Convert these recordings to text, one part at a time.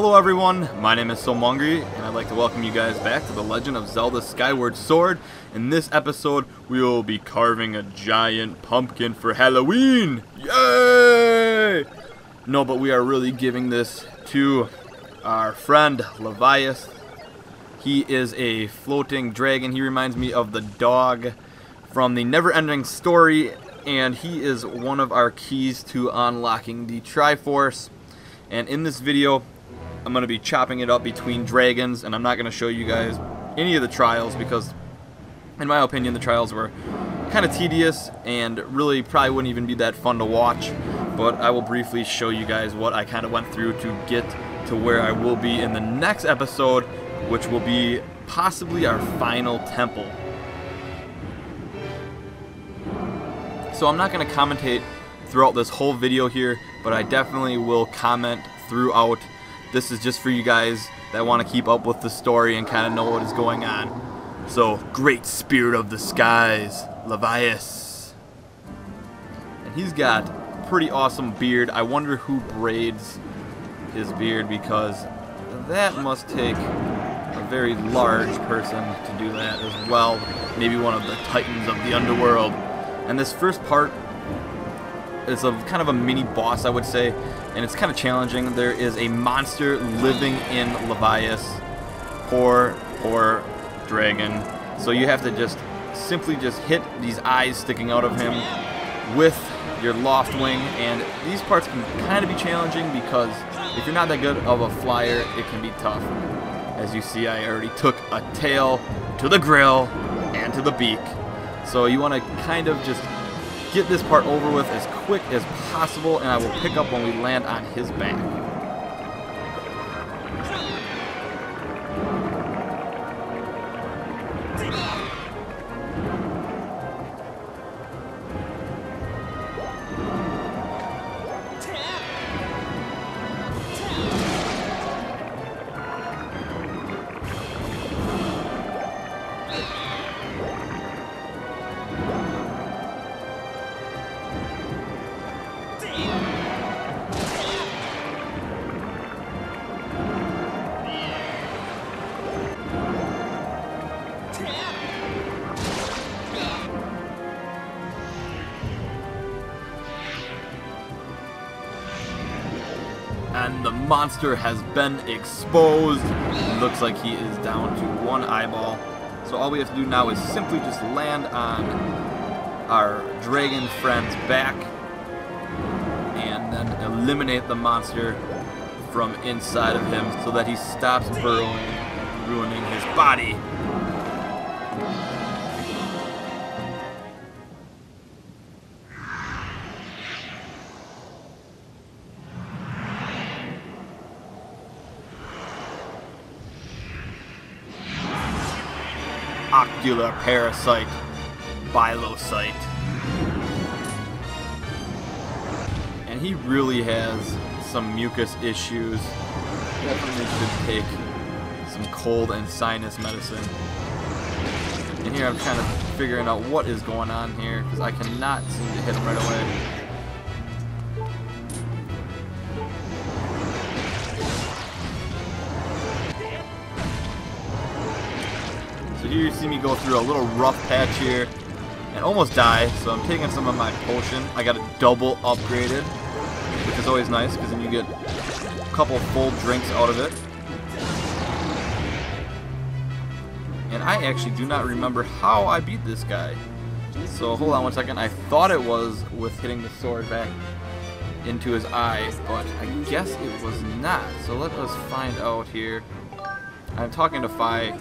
Hello everyone, my name is Somongri, and I'd like to welcome you guys back to The Legend of Zelda Skyward Sword. In this episode, we will be carving a giant pumpkin for Halloween! Yay! No, but we are really giving this to our friend, Levias. He is a floating dragon. He reminds me of the dog from the Never-Ending Story, and he is one of our keys to unlocking the Triforce. And in this video, I'm going to be chopping it up between dragons, and I'm not going to show you guys any of the trials because, in my opinion, the trials were kind of tedious and really probably wouldn't even be that fun to watch. But I will briefly show you guys what I kind of went through to get to where I will be in the next episode, which will be possibly our final temple. So I'm not going to commentate throughout this whole video here, but I definitely will comment throughout. This is just for you guys that want to keep up with the story and kind of know what is going on. So, great spirit of the skies, Levias. And he's got a pretty awesome beard. I wonder who braids his beard, because that must take a very large person to do that as well. Maybe one of the titans of the underworld. And this first part is a kind of a mini boss, I would say, and it's kind of challenging. There is a monster living in Levias. Poor dragon. So you have to just simply hit these eyes sticking out of him with your loft wing, and these parts can kind of be challenging because if you're not that good of a flyer, it can be tough. As you see, I already took a tail to the grill and to the beak. So you want to kind of just get this part over with as quick as possible, and I will pick up when we land on his back. And the monster has been exposed. It looks like he is down to one eyeball. So all we have to do now is simply just land on our dragon friend's back and then eliminate the monster from inside of him so that he stops burrowing, ruining his body. Ocular parasite, bilocyte. And he really has some mucus issues. Definitely should take some cold and sinus medicine. And here I'm kind of figuring out what is going on here because I cannot seem to hit him right away. So here you see me go through a little rough patch here and almost die, so I'm taking some of my potion. I got it double upgraded, which is always nice because then you get a couple full drinks out of it. And I actually do not remember how I beat this guy. So hold on one second. I thought it was with hitting the sword back into his eye, but I guess it was not. So let us find out here. I'm talking to Fi.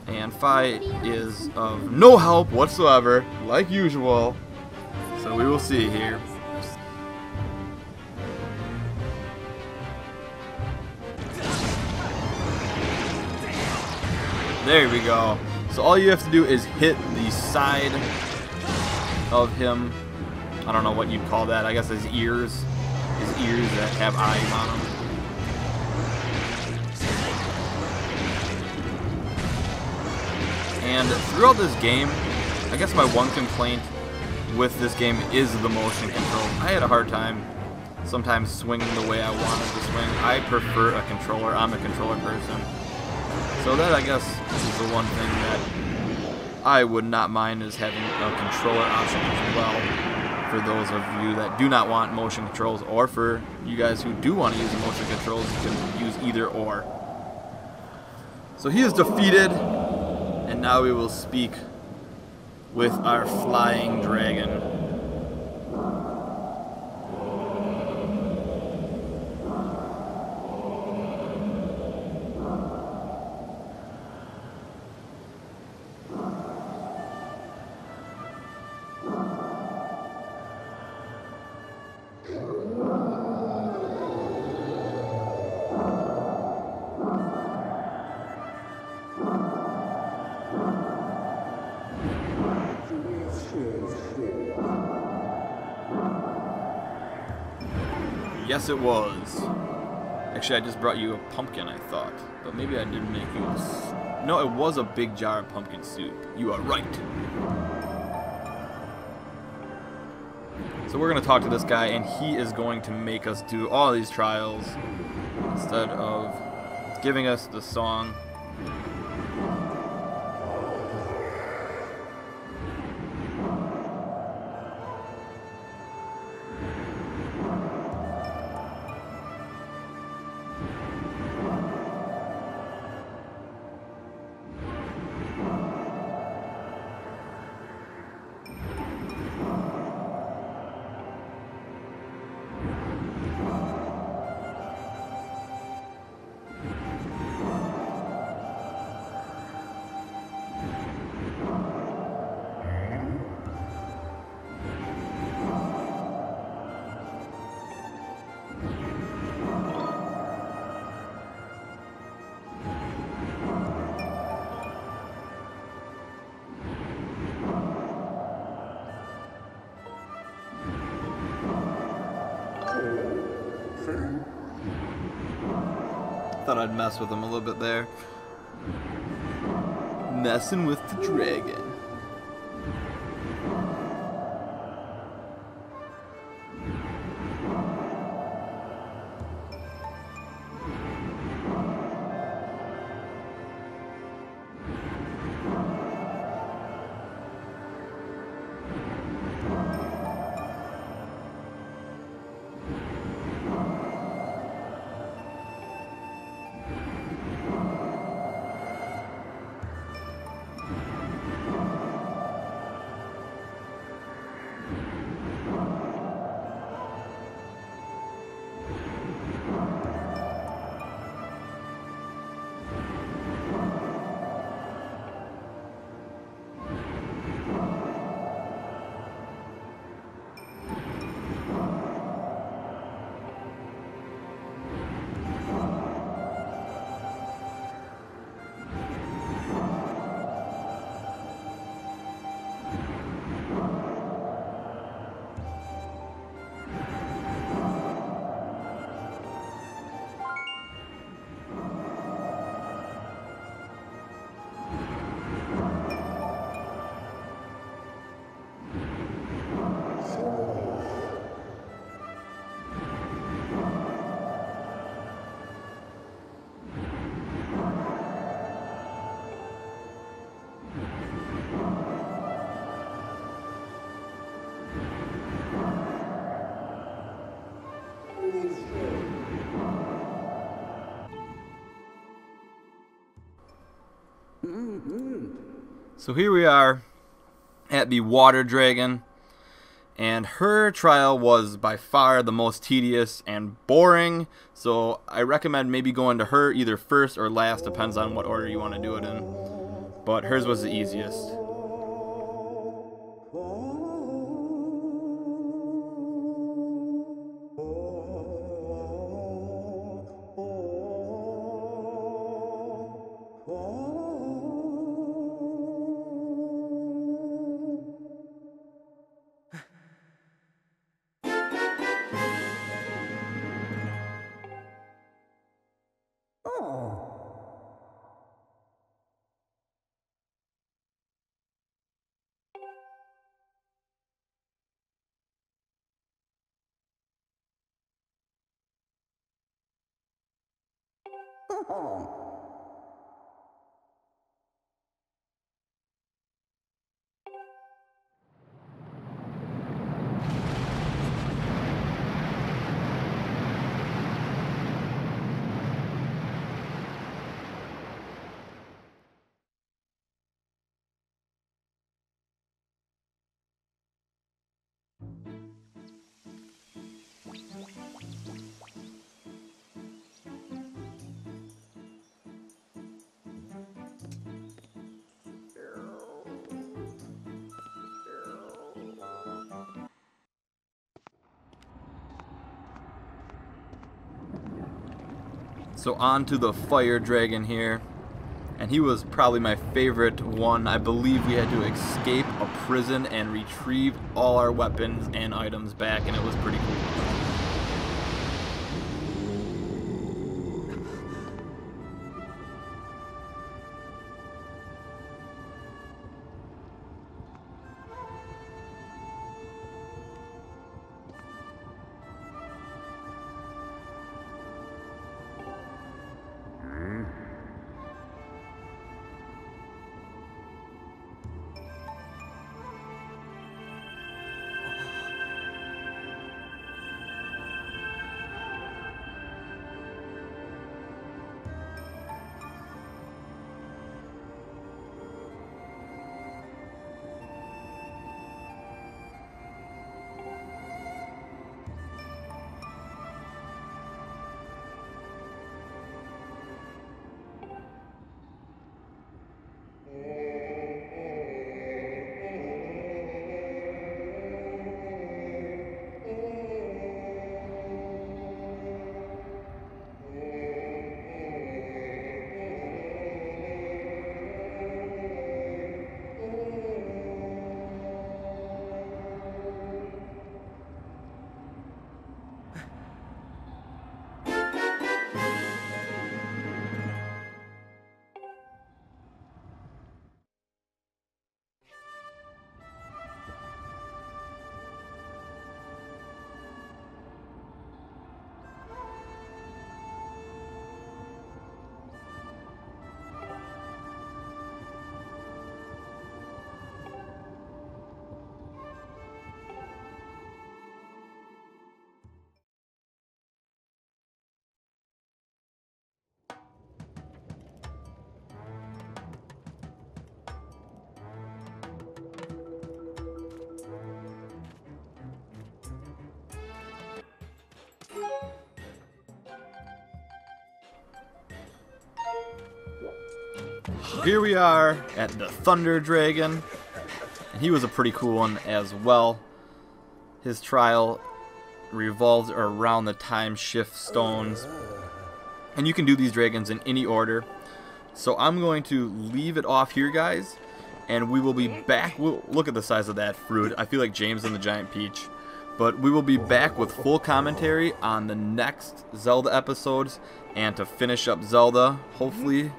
And Fi is of no help whatsoever, like usual. So we will see here. There we go. So all you have to do is hit the side of him. I don't know what you'd call that. I guess his ears. His ears that have eyes on them. And throughout this game, I guess my one complaint with this game is the motion control. I had a hard time sometimes swinging the way I wanted to swing. I prefer a controller. I'm a controller person. So that, I guess, is the one thing that I would not mind, is having a controller option as well, for those of you that do not want motion controls, or for you guys who do want to use motion controls, you can use either or. So he is defeated, and now we will speak with our flying dragon. Yes, it was. Actually, I just brought you a pumpkin, I thought. But maybe I didn't make you a... No, it was a big jar of pumpkin soup. You are right. So we're going to talk to this guy, and he is going to make us do all these trials instead of giving us the song. Thought I'd mess with him a little bit there. Messing with the dragon. So here we are at the water dragon, and her trial was by far the most tedious and boring, so I recommend maybe going to her either first or last, depends on what order you want to do it in, but hers was the easiest. So on to the fire dragon here, and he was probably my favorite one. I believe we had to escape a prison and retrieve all our weapons and items back, and it was pretty cool. Here we are at the Thunder Dragon, and he was a pretty cool one as well. His trial revolves around the time shift stones, and you can do these dragons in any order. So I'm going to leave it off here, guys, and we will be back. Look at the size of that fruit. I feel like James and the Giant Peach. But we will be back with full commentary on the next Zelda episodes, and to finish up Zelda, hopefully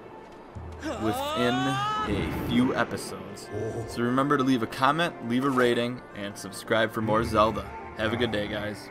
within a few episodes. So remember to leave a comment, leave a rating, and subscribe for more Zelda. Have a good day, guys.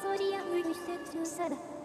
Soria, we said to Sada.